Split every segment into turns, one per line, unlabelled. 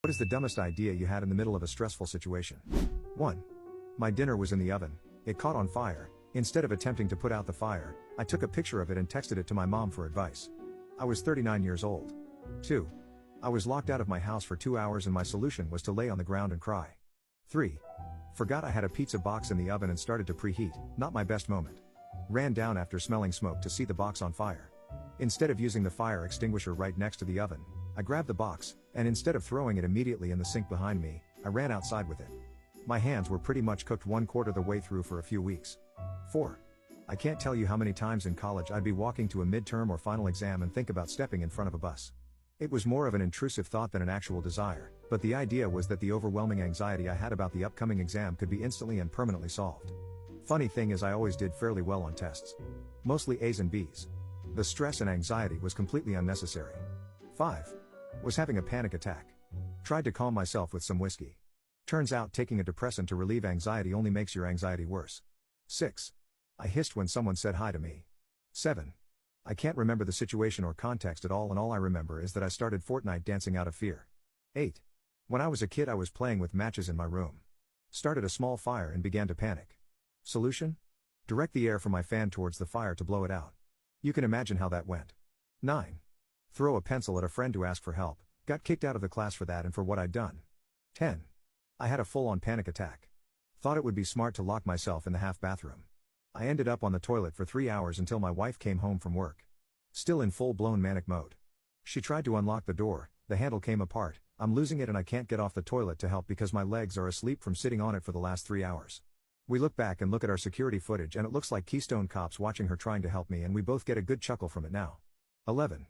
What is the dumbest idea you had in the middle of a stressful situation? 1. My dinner was in the oven. It caught on fire. Instead of attempting to put out the fire, I took a picture of it and texted it to my mom for advice. I was 39 years old. 2. I was locked out of my house for 2 hours and my solution was to lay on the ground and cry. 3. Forgot I had a pizza box in the oven and started to preheat, not my best moment. Ran down after smelling smoke to see the box on fire. Instead of using the fire extinguisher right next to the oven, I grabbed the box, and instead of throwing it immediately in the sink behind me, I ran outside with it. My hands were pretty much cooked 1/4 the way through for a few weeks. 4. I can't tell you how many times in college I'd be walking to a midterm or final exam and think about stepping in front of a bus. It was more of an intrusive thought than an actual desire, but the idea was that the overwhelming anxiety I had about the upcoming exam could be instantly and permanently solved. Funny thing is I always did fairly well on tests. Mostly A's and B's. The stress and anxiety was completely unnecessary. 5. Was having a panic attack. Tried to calm myself with some whiskey. Turns out taking a depressant to relieve anxiety only makes your anxiety worse. 6. I hissed when someone said hi to me. 7. I can't remember the situation or context at all and all I remember is that I started Fortnite dancing out of fear. 8. When I was a kid I was playing with matches in my room. Started a small fire and began to panic. Solution? Direct the air from my fan towards the fire to blow it out. You can imagine how that went. 9. Throw a pencil at a friend to ask for help, got kicked out of the class for that and for what I'd done. 10. I had a full-on panic attack. Thought it would be smart to lock myself in the half bathroom. I ended up on the toilet for 3 hours until my wife came home from work. Still in full-blown manic mode. She tried to unlock the door, the handle came apart, I'm losing it and I can't get off the toilet to help because my legs are asleep from sitting on it for the last 3 hours. We look back and look at our security footage and it looks like Keystone cops watching her trying to help me and we both get a good chuckle from it now. 11.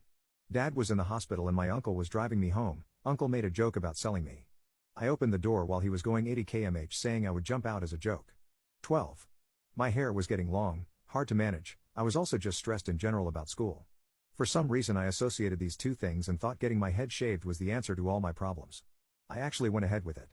Dad was in the hospital and my uncle was driving me home. Uncle made a joke about selling me. I opened the door while he was going 80 km/h saying I would jump out as a joke. 12. My hair was getting long, hard to manage. I was also just stressed in general about school. For some reason I associated these two things and thought getting my head shaved was the answer to all my problems. I actually went ahead with it.